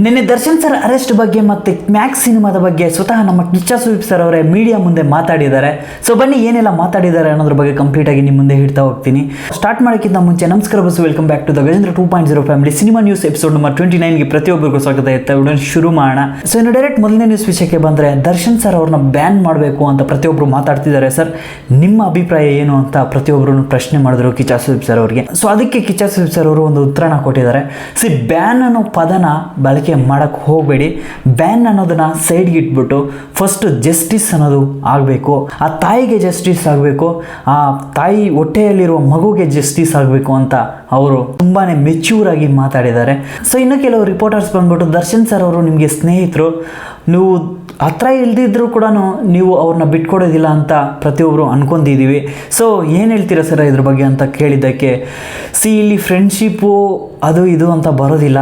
ನಿನ್ನೆ Darshan sir arrest ಬಗ್ಗೆ ಮತ್ತೆ ಮ್ಯಾಕ್ಸ್ ಸಿನಿಮಾದ ಬಗ್ಗೆ ಸ್ವತಃ ನಮ್ಮ ಕಿಚ್ಚ ಸುದೀಪ್ ಸರ್ ಅವರೇ ಮೀಡಿಯಾ ಮುಂದೆ ಮಾತಾಡಿದ್ದಾರೆ. ಸೊ ಬನ್ನಿ ಏನೆಲ್ಲ ಮಾತಾಡಿದ್ದಾರೆ ಅನ್ನೋದ್ರ ಬಗ್ಗೆ ಕಂಪ್ಲೀಟ್ ಆಗಿ ನಿಮ್ಮ ಮುಂದೆ ಹೇಳ್ತಾ ಹೋಗ್ತೀನಿ. ಸ್ಟಾರ್ಟ್ ಮಾಡೋಕ್ಕಿಂತ ಮುಂಚೆ ನಮಸ್ಕಾರ ಬಸ್, welcome back to the Gajendra 2.0 family cinema news episode number 29ಗೆ ಪ್ರತಿಯೊಬ್ಬರಿಗೂ ಸ್ವಾಗತ ಇರುತ್ತೆ. ವಿಡಿಯೋ ಶುರು ಮಾಡೋಣ. ಸೊ ಇನ್ನು ಡೈರೆಕ್ಟ್ ಮೊದಲನೇ ನ್ಯೂಸ್ ವಿಷಯಕ್ಕೆ ಬಂದರೆ, ದರ್ಶನ್ ಸರ್ ಅವ್ರನ್ನ ಬ್ಯಾನ್ ಮಾಡಬೇಕು ಅಂತ ಪ್ರತಿಯೊಬ್ಬರು ಮಾತಾಡ್ತಿದ್ದಾರೆ. ಸರ್ ನಿಮ್ಮ ಅಭಿಪ್ರಾಯ ಏನು ಅಂತ ಪ್ರತಿಯೊಬ್ಬರು ಪ್ರಶ್ನೆ ಮಾಡಿದ್ರು ಕಿಚ್ಚ ಸುದೀಪ್ ಸರ್ ಅವರಿಗೆ. ಸೊ ಅದಕ್ಕೆ ಕಿಚ್ಚ ಸುದೀಪ್ ಸರ್ ಅವರು ಒಂದು ಉತ್ತರನ ಕೊಟ್ಟಿದ್ದಾರೆ. ಬ್ಯಾನ್ ಅನ್ನೋ ಪದನ ಬಳಕೆ ಮಾಡಕ್ಕೆ ಹೋಗಬೇಡಿ. ಬ್ಯಾನ್ ಅನ್ನೋದನ್ನ ಸೈಡ್ಗೆ ಇಟ್ಬಿಟ್ಟು ಫಸ್ಟ್ ಜಸ್ಟಿಸ್ ಅನ್ನೋದು ಆಗಬೇಕು. ಆ ತಾಯಿಗೆ ಜಸ್ಟಿಸ್ ಆಗಬೇಕು, ಆ ತಾಯಿ ಹೊಟ್ಟೆಯಲ್ಲಿರುವ ಮಗುಗೆ ಜಸ್ಟಿಸ್ ಆಗಬೇಕು ಅಂತ ಅವರು ತುಂಬಾ ಮೆಚ್ಯೂರ್ ಆಗಿ ಮಾತಾಡಿದ್ದಾರೆ. ಸೊ ಇನ್ನು ಕೆಲವು ರಿಪೋರ್ಟರ್ಸ್ ಬಂದ್ಬಿಟ್ಟು, ದರ್ಶನ್ ಸರ್ ಅವರು ನಿಮಗೆ ಸ್ನೇಹಿತರು, ನೀವು ಹತ್ರ ಇಲ್ದಿದ್ರು ಕೂಡ ನೀವು ಅವ್ರನ್ನ ಬಿಟ್ಕೊಡೋದಿಲ್ಲ ಅಂತ ಪ್ರತಿಯೊಬ್ಬರು ಅನ್ಕೊಂಡಿದ್ದೀವಿ. ಸೊ ಏನು ಹೇಳ್ತೀರಾ ಸರ್ ಇದ್ರ ಬಗ್ಗೆ ಅಂತ ಕೇಳಿದ್ದಕ್ಕೆ, ಇಲ್ಲಿ ಫ್ರೆಂಡ್ಶಿಪ್ಪು ಅದು ಇದು ಅಂತ ಬರೋದಿಲ್ಲ,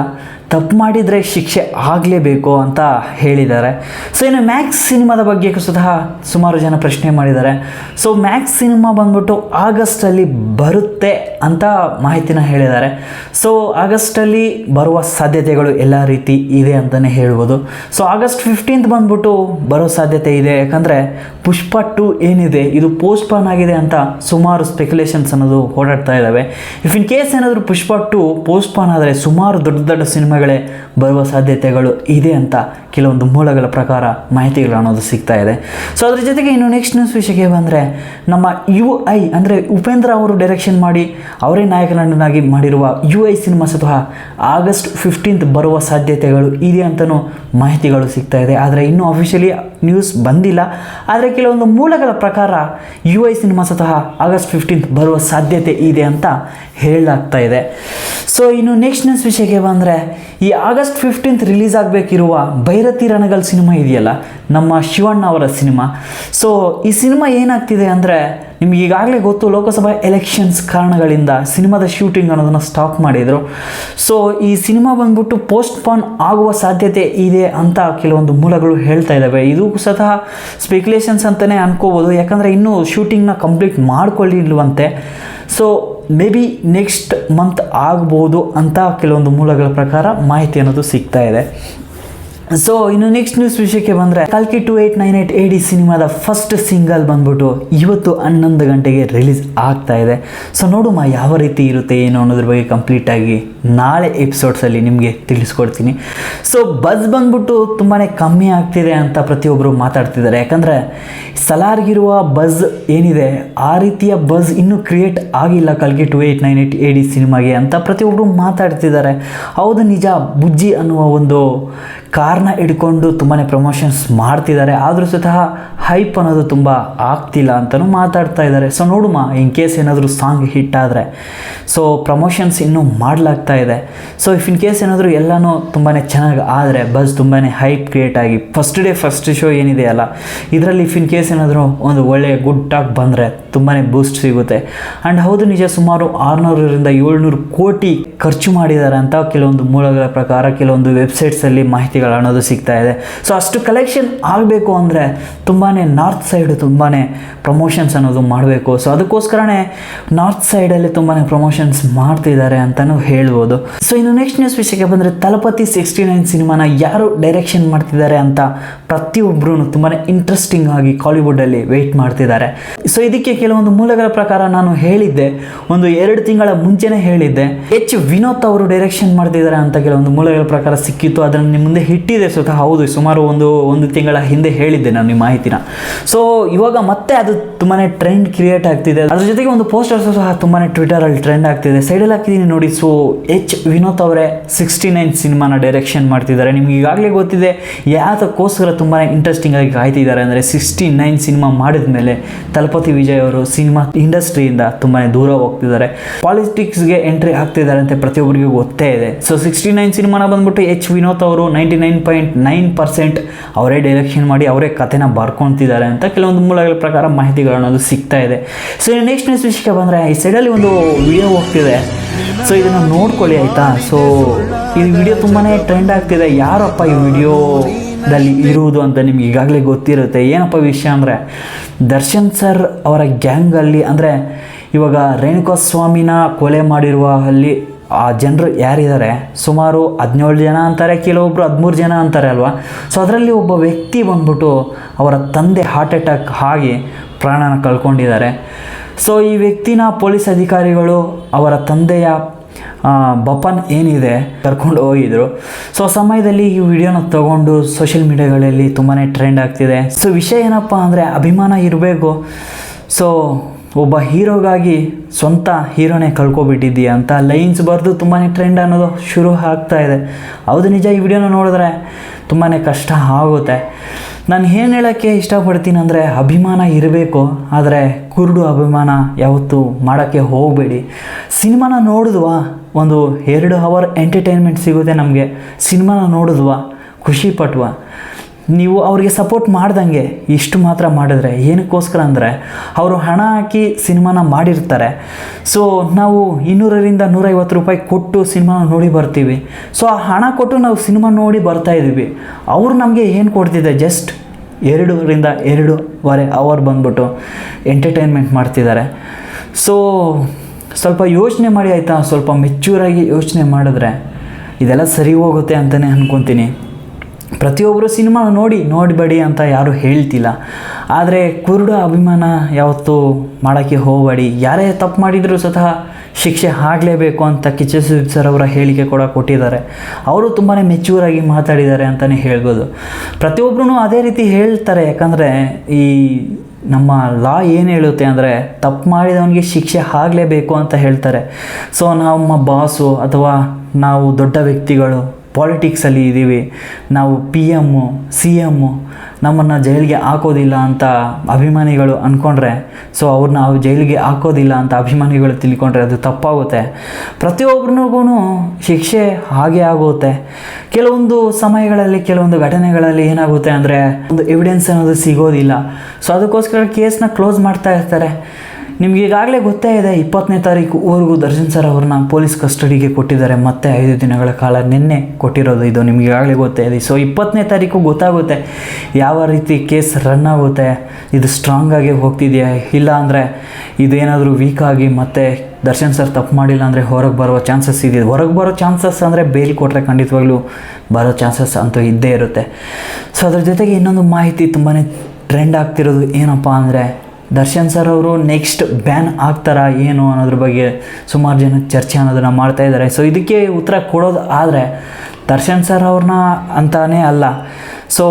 ತಪ್ಪು ಮಾಡಿದರೆ ಶಿಕ್ಷೆ ಆಗಲೇಬೇಕು ಅಂತ ಹೇಳಿದ್ದಾರೆ. ಸೊ ಇನ್ನು ಮ್ಯಾಕ್ಸ್ ಸಿನಿಮಾದ ಬಗ್ಗೆ ಸ್ವತಃ ಸುಮಾರು ಜನ ಪ್ರಶ್ನೆ ಮಾಡಿದ್ದಾರೆ. ಸೊ ಮ್ಯಾಕ್ಸ್ ಸಿನಿಮಾ ಬಂದ್ಬಿಟ್ಟು ಆಗಸ್ಟಲ್ಲಿ ಬರುತ್ತೆ ಅಂತ ಮಾಹಿತಿನ ಹೇಳಿದ್ದಾರೆ. ಸೊ ಆಗಸ್ಟಲ್ಲಿ ಬರುವ ಸಾಧ್ಯತೆಗಳು ಎಲ್ಲ ರೀತಿ ಇದೆ ಅಂತಲೇ ಹೇಳ್ಬೋದು. ಸೊ ಆಗಸ್ಟ್ 15th ಬಂದ್ಬಿಟ್ಟು ಬರೋ ಸಾಧ್ಯತೆ ಇದೆ. ಯಾಕಂದರೆ ಪುಷ್ಪ 2 ಏನಿದೆ ಇದು ಪೋಸ್ಟ್ಪೋನ್ ಆಗಿದೆ ಅಂತ ಸುಮಾರು ಸ್ಪೆಕ್ಯುಲೇಷನ್ಸ್ ಅನ್ನೋದು ಓಡಾಡ್ತಾ ಇದ್ದಾವೆ. ಇಫ್ ಇನ್ ಕೇಸ್ ಏನಾದರೂ ಪುಷ್ಪ 2 ಪೋಸ್ಟ್ಪೋನ್ ಆದರೆ ಸುಮಾರು ದೊಡ್ಡ ದೊಡ್ಡ ಸಿನಿಮಾಗಳೇ ಬರುವ ಸಾಧ್ಯತೆಗಳು ಇದೆ ಅಂತ ಕೆಲವೊಂದು ಮೂಲಗಳ ಪ್ರಕಾರ ಮಾಹಿತಿಗಳು ಅನ್ನೋದು ಸಿಗ್ತಾ ಇದೆ. ಸೊ ಅದ್ರ ಜೊತೆಗೆ ಇನ್ನು ನೆಕ್ಸ್ಟ್ ನ್ಯೂಸ್ ವಿಷಯಕ್ಕೆ ಬಂದರೆ, ನಮ್ಮ UI ಅಂದರೆ ಉಪೇಂದ್ರ ಅವರು ಡೈರೆಕ್ಷನ್ ಮಾಡಿ ಅವರೇ ನಾಯಕ ನಟನಾಗಿ ಮಾಡಿರುವ UI ಸಿನಿಮಾ ಸ್ವತಃ ಆಗಸ್ಟ್ 15th ಬರುವ ಸಾಧ್ಯತೆಗಳು ಇದೆ ಅಂತಲೂ ಮಾಹಿತಿಗಳು ಸಿಗ್ತಾ ಇದೆ. ಆದರೆ ಇನ್ನೂ ಅಫಿಷಿಯಲಿ ನ್ಯೂಸ್ ಬಂದಿಲ್ಲ. ಆದರೆ ಕೆಲವೊಂದು ಮೂಲಗಳ ಪ್ರಕಾರ UI ಸಿನಿಮಾ ಸ್ವತಃ ಆಗಸ್ಟ್ 15th ಬರುವ ಸಾಧ್ಯತೆ ಇದೆ ಅಂತ ಹೇಳಲಾಗ್ತಾ ಇದೆ. ಸೊ ಇನ್ನು ನೆಕ್ಸ್ಟ್ ನ್ಯೂಸ್ ವಿಷಯಕ್ಕೆ ಬಂದರೆ, ಈ ಆಗಸ್ಟ್ 15th ರಿಲೀಸ್ ಆಗಬೇಕಿರುವ ಭೈರತಿ ರಣಗಲ್ ಸಿನಿಮಾ ಇದೆಯಲ್ಲ, ನಮ್ಮ ಶಿವಣ್ಣ ಅವರ ಸಿನಿಮಾ. ಸೊ ಈ ಸಿನಿಮಾ ಏನಾಗ್ತಿದೆ ಅಂದರೆ, ನಿಮ್ಗೆ ಈಗಾಗಲೇ ಗೊತ್ತು, ಲೋಕಸಭಾ ಎಲೆಕ್ಷನ್ಸ್ ಕಾರಣಗಳಿಂದ ಸಿನಿಮಾದ ಶೂಟಿಂಗ್ ಅನ್ನೋದನ್ನು ಸ್ಟಾಪ್ ಮಾಡಿದರು. ಸೊ ಈ ಸಿನಿಮಾ ಬಂದ್ಬಿಟ್ಟು ಪೋಸ್ಟ್ಪೋನ್ ಆಗುವ ಸಾಧ್ಯತೆ ಇದೆ ಅಂತ ಕೆಲವೊಂದು ಮೂಲಗಳು ಹೇಳ್ತಾ ಇದ್ದಾವೆ. ಇದು ಸ್ವತಃ ಸ್ಪೆಕ್ಯುಲೇಷನ್ಸ್ ಅಂತಲೇ ಅನ್ಕೋಬೋದು. ಯಾಕಂದರೆ ಇನ್ನೂ ಶೂಟಿಂಗ್ನ ಕಂಪ್ಲೀಟ್ ಮಾಡ್ಕೊಳ್ಳಿಲ್ವಂತೆ. So maybe next month ಆಗ್ಬೋದು ಅಂತ ಕೆಲವೊಂದು ಮೂಲಗಳ ಪ್ರಕಾರ ಮಾಹಿತಿ ಅನ್ನೋದು ಸಿಗ್ತಾ ಇದೆ. ಸೊ ಇನ್ನು ನೆಕ್ಸ್ಟ್ ನ್ಯೂಸ್ ವಿಷಯಕ್ಕೆ ಬಂದರೆ, ಕಲ್ಕಿ 2898 AD ಸಿನಿಮಾದ ಫಸ್ಟ್ ಸಿಂಗಲ್ ಬಂದ್ಬಿಟ್ಟು ಇವತ್ತು 11 ಗಂಟೆಗೆ ರಿಲೀಸ್ ಆಗ್ತಾ ಇದೆ. ಸೊ ನೋಡುಮ ಯಾವ ರೀತಿ ಇರುತ್ತೆ ಏನು ಅನ್ನೋದ್ರ ಬಗ್ಗೆ ಕಂಪ್ಲೀಟಾಗಿ ನಾಳೆ ಎಪಿಸೋಡ್ಸಲ್ಲಿ ನಿಮಗೆ ತಿಳಿಸ್ಕೊಡ್ತೀನಿ. ಸೊ ಬಸ್ ಬಂದ್ಬಿಟ್ಟು ತುಂಬಾ ಕಮ್ಮಿ ಆಗ್ತಿದೆ ಅಂತ ಪ್ರತಿಯೊಬ್ಬರು ಮಾತಾಡ್ತಿದ್ದಾರೆ. ಯಾಕಂದರೆ ಸಲಾರ್ಗಿರುವ ಬಸ್ ಏನಿದೆ ಆ ರೀತಿಯ ಬಸ್ ಇನ್ನೂ ಕ್ರಿಯೇಟ್ ಆಗಿಲ್ಲ ಕಲ್ಕಿ 2898 AD ಸಿನಿಮಾಗೆ ಅಂತ ಪ್ರತಿಯೊಬ್ಬರು ಮಾತಾಡ್ತಿದ್ದಾರೆ. ಹೌದು ನಿಜ, ಬುಜ್ಜಿ ಅನ್ನುವ ಒಂದು ಕಾರ್ನ ಹಿಡ್ಕೊಂಡು ತುಂಬಾ ಪ್ರಮೋಷನ್ಸ್ ಮಾಡ್ತಿದ್ದಾರೆ. ಆದರೂ ಸ್ವತಃ ಹೈಪ್ ಅನ್ನೋದು ತುಂಬ ಆಗ್ತಿಲ್ಲ ಅಂತಲೂ ಮಾತಾಡ್ತಾ ಇದ್ದಾರೆ. ಸೊ ನೋಡುಮ, ಇನ್ ಕೇಸ್ ಏನಾದರೂ ಸಾಂಗ್ ಹಿಟ್ ಆದರೆ ಸೊ ಪ್ರಮೋಷನ್ಸ್ ಇನ್ನೂ ಮಾಡಲಾಗ್ತಾ ಇದೆ. ಸೊ ಇಫ್ ಇನ್ ಕೇಸ್ ಏನಾದರೂ ಎಲ್ಲನೂ ತುಂಬಾ ಚೆನ್ನಾಗಿ ಆದರೆ ಬಸ್ ತುಂಬಾ ಹೈಪ್ ಕ್ರಿಯೇಟ್ ಆಗಿ ಫಸ್ಟ್ ಶೋ ಏನಿದೆಯಲ್ಲ ಇದರಲ್ಲಿ ಇಫ್ ಇನ್ ಕೇಸ್ ಏನಾದರೂ ಒಂದು ಒಳ್ಳೆಯ ಗುಡ್ ಟಾಕ್ ಬಂದರೆ ತುಂಬಾ ಬೂಸ್ಟ್ ಸಿಗುತ್ತೆ. ಆ್ಯಂಡ್ ಹೌದು ನಿಜ, ಸುಮಾರು 600ರಿಂದ 700 ಕೋಟಿ ಖರ್ಚು ಮಾಡಿದ್ದಾರೆ ಅಂತ ಕೆಲವೊಂದು ಮೂಲಗಳ ಪ್ರಕಾರ ಕೆಲವೊಂದು ವೆಬ್ಸೈಟ್ಸಲ್ಲಿ ಮಾಹಿತಿಗಳು ಅನ್ನೋದು ಸಿಗ್ತಾ ಇದೆ. ಸೊ ಅಷ್ಟು ಕಲೆಕ್ಷನ್ ಆಗಬೇಕು ಅಂದರೆ ತುಂಬಾ ನಾರ್ತ್ ಸೈಡು ತುಂಬಾ ಪ್ರಮೋಷನ್ಸ್ ಅನ್ನೋದು ಮಾಡಬೇಕು. ಸೊ ಅದಕ್ಕೋಸ್ಕರನೇ ನಾರ್ತ್ ಸೈಡಲ್ಲಿ ತುಂಬಾ ಪ್ರಮೋಷನ್ಸ್ ಮಾಡ್ತಿದ್ದಾರೆ ಅಂತಲೂ ಹೇಳ್ಬೋದು. ಸೊ ಇನ್ನು ನೆಕ್ಸ್ಟ್ ನ್ಯೂಸ್ ವಿಷಯಕ್ಕೆ ಬಂದರೆ, ತಲಪತಿ 69 ಸಿನಿಮಾನ ಯಾರು ಡೈರೆಕ್ಷನ್ ಮಾಡ್ತಿದ್ದಾರೆ ಅಂತ ಪ್ರತಿಯೊಬ್ಬರೂ ತುಂಬಾ ಇಂಟ್ರೆಸ್ಟಿಂಗ್ ಆಗಿ ಕಾಲಿವುಡ್ಡಲ್ಲಿ ವೆಯ್ಟ್ ಮಾಡ್ತಿದ್ದಾರೆ. ಸೊ ಇದಕ್ಕೆ ಕೆಲವೊಂದು ಮೂಲಗಳ ಪ್ರಕಾರ ನಾನು ಹೇಳಿದ್ದೆ, ಒಂದು 2 ತಿಂಗಳ ಮುಂಚೆನೇ ಹೇಳಿದ್ದೆ, ವಿನೋದ್ ಅವರು ಡೈರೆಕ್ಷನ್ ಮಾಡ್ತಿದ್ದಾರೆ ಅಂತ ಕೆಲವೊಂದು ಮೂಲಗಳ ಪ್ರಕಾರ ಸಿಕ್ಕಿತ್ತು. ಅದನ್ನು ನಿಮ್ಮ ಮುಂದೆ ಹಿಟ್ಟಿದೆ ಸ್ವತಃ. ಹೌದು, ಸುಮಾರು ಒಂದು ತಿಂಗಳ ಹಿಂದೆ ಹೇಳಿದ್ದೆ ನಾನು ಈ ಮಾಹಿತಿನ. ಸೊ ಇವಾಗ ಮತ್ತೆ ಅದು ತುಂಬಾ ಟ್ರೆಂಡ್ ಕ್ರಿಯೇಟ್ ಆಗ್ತಿದೆ. ಅದ್ರ ಜೊತೆಗೆ ಒಂದು ಪೋಸ್ಟರ್ಸ್ ಸಹ ತುಂಬಾ ಟ್ವಿಟರಲ್ಲಿ ಟ್ರೆಂಡ್ ಆಗ್ತಿದೆ. ಸೈಡಲ್ಲಿ ಹಾಕಿದ್ದೀನಿ ನೋಡಿ. ಸೊ ವಿನೋದ್ ಅವರೇ 69 ಸಿನಿಮಾನ ಡೈರೆಕ್ಷನ್ ಮಾಡ್ತಿದ್ದಾರೆ. ನಿಮ್ಗೆ ಈಗಾಗಲೇ ಗೊತ್ತಿದೆ ಯಾತಕ್ಕೋಸ್ಕರ ತುಂಬಾ ಇಂಟ್ರೆಸ್ಟಿಂಗ್ ಆಗಿ ಕಾಯ್ತಿದ್ದಾರೆ ಅಂದರೆ, 69 ಸಿನಿಮಾ ಮಾಡಿದ ಮೇಲೆ ತಲಪತಿ ವಿಜಯ್ ಅವರು ಸಿನಿಮಾ ಇಂಡಸ್ಟ್ರಿಯಿಂದ ತುಂಬಾ ದೂರ ಹೋಗ್ತಿದ್ದಾರೆ, ಪಾಲಿಟಿಕ್ಸ್ಗೆ ಎಂಟ್ರಿ ಆಗ್ತಿದ್ದಾರೆ ಅಂತ ಪ್ರತಿಯೊಬ್ಬರಿಗೂ ಗೊತ್ತೇ ಇದೆ. ಸೊ 69 ಸಿನಿಮಾನ ಬಂದ್ಬಿಟ್ಟು ವಿನೋದ್ ಅವರು 99.9% ಅವರೇ ಡೈರೆಕ್ಷನ್ ಮಾಡಿ ಅವರೇ ಕಥೆನ ಬರ್ಕೊತಿದ್ದಾರೆ ಅಂತ ಕೆಲವೊಂದು ಮೂಲಗಳ ಪ್ರಕಾರ ಮಾಹಿತಿಗಳು ಅನ್ನೋದು ಸಿಗ್ತಾ ಇದೆ. ಸೊ ನೆಕ್ಸ್ಟ್ ನ್ಯೂಸ್ ವಿಷಯಕ್ಕೆ ಬಂದರೆ, ಈ ಸೈಡಲ್ಲಿ ಒಂದು ವಿಡಿಯೋ ಹೋಗ್ತಿದೆ. ಸೊ ಇದನ್ನು ನೋಡ್ಕೊಳ್ಳಿ ಆಯಿತಾ. ಸೊ ಈ ವಿಡಿಯೋ ತುಂಬಾ ಟ್ರೆಂಡ್ ಆಗ್ತಿದೆ. ಯಾರಪ್ಪ ಈ ವಿಡಿಯೋದಲ್ಲಿ ಇರುವುದು ಅಂತ ನಿಮ್ಗೆ ಈಗಾಗಲೇ ಗೊತ್ತಿರುತ್ತೆ. ಏನಪ್ಪ ವಿಷಯ ಅಂದರೆ, ದರ್ಶನ್ ಸರ್ ಅವರ ಗ್ಯಾಂಗಲ್ಲಿ ಅಂದರೆ ಇವಾಗ ರೇಣುಕಾ ಸ್ವಾಮಿನ ಕೊಲೆ ಮಾಡಿರುವ ಅಲ್ಲಿ ಆ ಜನರು ಯಾರಿದ್ದಾರೆ ಸುಮಾರು 17 ಜನ ಅಂತಾರೆ, ಕೆಲವೊಬ್ಬರು 13 ಜನ ಅಂತಾರೆ ಅಲ್ವಾ. ಸೊ ಅದರಲ್ಲಿ ಒಬ್ಬ ವ್ಯಕ್ತಿ ಬಂದ್ಬಿಟ್ಟು ಅವರ ತಂದೆ ಹಾರ್ಟ್ ಅಟ್ಯಾಕ್ ಆಗಿ ಪ್ರಾಣನ ಕಳ್ಕೊಂಡಿದ್ದಾರೆ. ಸೊ ಈ ವ್ಯಕ್ತಿನ ಪೊಲೀಸ್ ಅಧಿಕಾರಿಗಳು ಅವರ ತಂದೆಯ ಬಪನ್ ಏನಿದೆ ಕರ್ಕೊಂಡು ಹೋಗಿದ್ರು. ಸೊ ಸಮಯದಲ್ಲಿ ಈ ವಿಡಿಯೋನ ತಗೊಂಡು ಸೋಷಿಯಲ್ ಮೀಡಿಯಾಗಳಲ್ಲಿ ತುಂಬಾ ಟ್ರೆಂಡ್ ಆಗ್ತಿದೆ. ಸೊ ವಿಷಯ ಏನಪ್ಪ ಅಂದರೆ ಅಭಿಮಾನ ಇರಬೇಕು. ಸೊ ಒಬ್ಬ ಹೀರೋಗಾಗಿ ಸ್ವಂತ ಹೀರೋನೇ ಕಳ್ಕೊಬಿಟ್ಟಿದ್ದೀಯ ಅಂತ ಲೈನ್ಸ್ ಬರೆದು ತುಂಬಾ ಟ್ರೆಂಡ್ ಅನ್ನೋದು ಶುರು ಆಗ್ತಾ ಇದೆ. ಹೌದು ನಿಜ, ಈ ವಿಡಿಯೋನ ನೋಡಿದ್ರೆ ತುಂಬಾ ಕಷ್ಟ ಆಗುತ್ತೆ. ನಾನು ಏನು ಹೇಳೋಕ್ಕೆ ಇಷ್ಟಪಡ್ತೀನಿ ಅಂದರೆ ಅಭಿಮಾನ ಇರಬೇಕು, ಆದರೆ ಕುರುಡು ಅಭಿಮಾನ ಯಾವತ್ತೂ ಮಾಡೋಕ್ಕೆ ಹೋಗಬೇಡಿ. ಸಿನಿಮಾನ ನೋಡಿದ್ವಾ, ಒಂದು 2 ಅವರ್ ಎಂಟರ್ಟೈನ್ಮೆಂಟ್ ಸಿಗುತ್ತೆ ನಮಗೆ. ಸಿನಿಮಾನ ನೋಡಿದ್ವಾ, ಖುಷಿ ಪಟ್ವಾ, ನೀವು ಅವ್ರಿಗೆ ಸಪೋರ್ಟ್ ಮಾಡ್ದಂಗೆ ಇಷ್ಟು ಮಾತ್ರ ಮಾಡಿದ್ರೆ ಏನಕ್ಕೋಸ್ಕರ ಅಂದರೆ ಅವರು ಹಣ ಹಾಕಿ ಸಿನಿಮಾನ ಮಾಡಿರ್ತಾರೆ. ಸೊ ನಾವು 200ರಿಂದ 150 ರೂಪಾಯಿ ಕೊಟ್ಟು ಸಿನಿಮಾನ ನೋಡಿ ಬರ್ತೀವಿ. ಸೊ ಆ ಹಣ ಕೊಟ್ಟು ನಾವು ಸಿನಿಮಾ ನೋಡಿ ಬರ್ತಾಯಿದ್ದೀವಿ. ಅವರು ನಮಗೆ ಏನು ಕೊಡ್ತಿದೆ, ಜಸ್ಟ್ 2ರಿಂದ 2.5 ಅವರ್ ಬಂದ್ಬಿಟ್ಟು ಎಂಟರ್ಟೈನ್ಮೆಂಟ್ ಮಾಡ್ತಿದ್ದಾರೆ. ಸೊ ಸ್ವಲ್ಪ ಯೋಚನೆ ಮಾಡಿ ಆಯಿತಾ, ಸ್ವಲ್ಪ ಮೆಚ್ಯೂರಾಗಿ ಯೋಚನೆ ಮಾಡಿದ್ರೆ ಇದೆಲ್ಲ ಸರಿ ಹೋಗುತ್ತೆ ಅಂತಲೇ ಅಂದ್ಕೊತೀನಿ. ಪ್ರತಿಯೊಬ್ಬರು ಸಿನಿಮಾ ನೋಡಬೇಡಿ ಅಂತ ಯಾರೂ ಹೇಳ್ತಿಲ್ಲ, ಆದರೆ ಕುರುಡು ಅಭಿಮಾನ ಯಾವತ್ತೂ ಮಾಡೋಕ್ಕೆ ಹೋಗಬೇಡಿ. ಯಾರೇ ತಪ್ಪು ಮಾಡಿದರೂ ಸ್ವತಃ ಶಿಕ್ಷೆ ಆಗಲೇಬೇಕು ಅಂತ ಕಿಚ್ಚ ಸುದೀಪ್ ಸರ್ ಅವರ ಹೇಳಿಕೆ ಕೂಡ ಕೊಟ್ಟಿದ್ದಾರೆ. ಅವರು ತುಂಬಾ ಮೆಚ್ಯೂರಾಗಿ ಮಾತಾಡಿದ್ದಾರೆ ಅಂತಲೇ ಹೇಳ್ಬೋದು. ಪ್ರತಿಯೊಬ್ಬರೂ ಅದೇ ರೀತಿ ಹೇಳ್ತಾರೆ, ಯಾಕಂದರೆ ಈ ನಮ್ಮ ಲಾ ಏನು ಹೇಳುತ್ತೆ ಅಂದರೆ ತಪ್ಪು ಮಾಡಿದವನಿಗೆ ಶಿಕ್ಷೆ ಆಗಲೇಬೇಕು ಅಂತ ಹೇಳ್ತಾರೆ. ಸೊ ನಮ್ಮ ಬಾಸು ಅಥವಾ ನಾವು ದೊಡ್ಡ ವ್ಯಕ್ತಿಗಳು ಪಾಲಿಟಿಕ್ಸಲ್ಲಿ ಇದ್ದೀವಿ, ನಾವು PM CM ನಮ್ಮನ್ನು ಜೈಲಿಗೆ ಹಾಕೋದಿಲ್ಲ ಅಂತ ಅಭಿಮಾನಿಗಳು ಅಂದ್ಕೊಂಡ್ರೆ, ಸೊ ಅವ್ರನ್ನ ನಾವು ಜೈಲಿಗೆ ಹಾಕೋದಿಲ್ಲ ಅಂತ ಅಭಿಮಾನಿಗಳು ತಿಳ್ಕೊಂಡ್ರೆ ಅದು ತಪ್ಪಾಗುತ್ತೆ. ಪ್ರತಿಯೊಬ್ಬರಿಗೂ ಶಿಕ್ಷೆ ಹಾಗೆ ಆಗುತ್ತೆ. ಕೆಲವೊಂದು ಸಮಯಗಳಲ್ಲಿ ಕೆಲವೊಂದು ಘಟನೆಗಳಲ್ಲಿ ಏನಾಗುತ್ತೆ ಅಂದರೆ ಒಂದು ಎವಿಡೆನ್ಸ್ ಅನ್ನೋದು ಸಿಗೋದಿಲ್ಲ. ಸೊ ಅದಕ್ಕೋಸ್ಕರ ಕೇಸ್ನ ಕ್ಲೋಸ್ ಮಾಡ್ತಾ ಇರ್ತಾರೆ. ನಿಮ್ಗೆ ಈಗಾಗಲೇ ಗೊತ್ತೇ ಇದೆ, 20ನೇ ತಾರೀಕುವರೆಗೂ ದರ್ಶನ್ ಸರ್ ಅವ್ರನ್ನ ಪೊಲೀಸ್ ಕಸ್ಟಡಿಗೆ ಕೊಟ್ಟಿದ್ದಾರೆ. ಮತ್ತೆ 5 ದಿನಗಳ ಕಾಲ ನಿನ್ನೆ ಕೊಟ್ಟಿರೋದು, ಇದು ನಿಮ್ಗೆ ಈಗಾಗಲೇ ಗೊತ್ತೇ ಇದೆ. ಸೊ 20ನೇ ತಾರೀಕು ಗೊತ್ತಾಗುತ್ತೆ ಯಾವ ರೀತಿ ಕೇಸ್ ರನ್ ಆಗುತ್ತೆ, ಇದು ಸ್ಟ್ರಾಂಗಾಗಿ ಹೋಗ್ತಿದೆಯಾ ಇಲ್ಲ ಅಂದರೆ ಇದೇನಾದರೂ ವೀಕ್ ಆಗಿ ಮತ್ತೆ ದರ್ಶನ್ ಸರ್ ತಪ್ಪು ಮಾಡಿಲ್ಲ ಅಂದರೆ ಹೊರಗೆ ಬರುವ ಚಾನ್ಸಸ್ ಇದೆ. ಹೊರಗೆ ಬರೋ ಚಾನ್ಸಸ್ ಅಂದರೆ ಬೇಲ್ ಕೊಟ್ಟರೆ ಖಂಡಿತವಾಗ್ಲೂ ಬರೋ ಚಾನ್ಸಸ್ ಅಂತೂ ಇದ್ದೇ ಇರುತ್ತೆ. ಸೊ ಅದ್ರ ಜೊತೆಗೆ ಇನ್ನೊಂದು ಮಾಹಿತಿ ತುಂಬಾ ಟ್ರೆಂಡ್ ಆಗ್ತಿರೋದು ಏನಪ್ಪ ಅಂದರೆ ದರ್ಶನ್ ಸರ್ ಅವರು ನೆಕ್ಸ್ಟ್ ಬ್ಯಾನ್ ಆಗ್ತಾರಾ ಏನು ಅನ್ನೋದ್ರ ಬಗ್ಗೆ ಸುಮಾರು ಜನ ಚರ್ಚೆ ಅನ್ನೋದನ್ನು ಮಾಡ್ತಾಯಿದ್ದಾರೆ. ಸೊ ಇದಕ್ಕೆ ಉತ್ತರ ಕೊಡೋದು ಆದರೆ ದರ್ಶನ್ ಸರ್ ಅವ್ರನ್ನ ಅಂತಾನೇ ಅಲ್ಲ, ಸೊ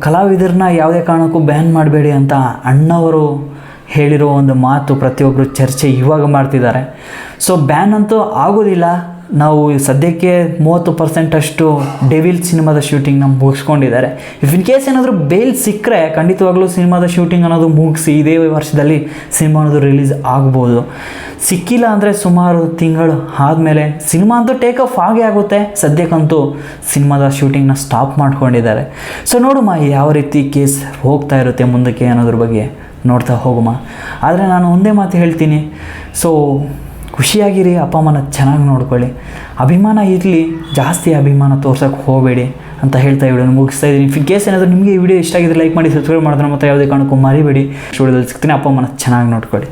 ಕಲಾವಿದರನ್ನ ಯಾವುದೇ ಕಾರಣಕ್ಕೂ ಬ್ಯಾನ್ ಮಾಡಬೇಡಿ ಅಂತ ಅಣ್ಣವರು ಹೇಳಿರೋ ಒಂದು ಮಾತು ಪ್ರತಿಯೊಬ್ಬರು ಚರ್ಚೆ ಇವಾಗ ಮಾಡ್ತಿದ್ದಾರೆ. ಸೊ ಬ್ಯಾನ್ ಅಂತೂ ಆಗೋದಿಲ್ಲ. ನಾವು ಸದ್ಯಕ್ಕೆ 30% ಅಷ್ಟು ಡೆವಿಲ್ ಸಿನಿಮಾದ ಶೂಟಿಂಗ್ನ ಮುಗಿಸ್ಕೊಂಡಿದ್ದಾರೆ. ಇಫ್ ಇನ್ ಕೇಸ್ ಏನಾದರೂ ಬೇಲ್ ಸಿಕ್ಕರೆ ಖಂಡಿತವಾಗ್ಲೂ ಸಿನಿಮಾದ ಶೂಟಿಂಗ್ ಅನ್ನೋದು ಮುಗಿಸಿ ಇದೇ ವರ್ಷದಲ್ಲಿ ಸಿನಿಮಾ ಅನ್ನೋದು ರಿಲೀಸ್ ಆಗ್ಬೋದು. ಸಿಕ್ಕಿಲ್ಲ ಅಂದರೆ ಸುಮಾರು ತಿಂಗಳು ಆದಮೇಲೆ ಸಿನಿಮಾ ಅಂತೂ ಟೇಕ್ ಆಫ್ ಆಗೇ ಆಗುತ್ತೆ. ಸದ್ಯಕ್ಕಂತೂ ಸಿನಿಮಾದ ಶೂಟಿಂಗ್ನ ಸ್ಟಾಪ್ ಮಾಡ್ಕೊಂಡಿದ್ದಾರೆ. ಸೊ ನೋಡುಮ ಯಾವ ರೀತಿ ಕೇಸ್ ಹೋಗ್ತಾ ಇರುತ್ತೆ ಮುಂದಕ್ಕೆ ಅನ್ನೋದ್ರ ಬಗ್ಗೆ ನೋಡ್ತಾ ಹೋಗುಮ. ಆದರೆ ನಾನು ಒಂದೇ ಮಾತು ಹೇಳ್ತೀನಿ, ಸೊ ಖುಷಿಯಾಗಿರಿ, ಅಪ್ಪ ಅಮ್ಮನ ಚೆನ್ನಾಗಿ ನೋಡ್ಕೊಳ್ಳಿ, ಅಭಿಮಾನ ಇರಲಿ, ಜಾಸ್ತಿ ಅಭಿಮಾನ ತೋರ್ಸೋಕ್ಕೆ ಹೋಗಬೇಡಿ ಅಂತ ಹೇಳ್ತಾ ಈ ವಿಡಿಯೋನ ಮುಗಿಸ್ತಾ ಇದ್ದೀನಿ. ಇನ್ ಕೇಸ್ ಏನಾದರೂ ನಿಮಗೆ ಈ ವಿಡಿಯೋ ಇಷ್ಟ ಆಗಿದ್ರೆ ಲೈಕ್ ಮಾಡಿ, ಸಬ್ಸ್ಕ್ರೈಬ್ ಮಾಡಿದ್ರೆ ಮತ್ತೆ ಯಾವುದೇ ಕಾರಣಕ್ಕೂ ಮರಿಬೇಡಿ. ಸ್ಟುಡಿಯೋದಲ್ಲಿ ಸಿಗ್ತೀನಿ. ಅಪ್ಪ ಅಮ್ಮನ ಚೆನ್ನಾಗಿ ನೋಡ್ಕೊಳ್ಳಿ.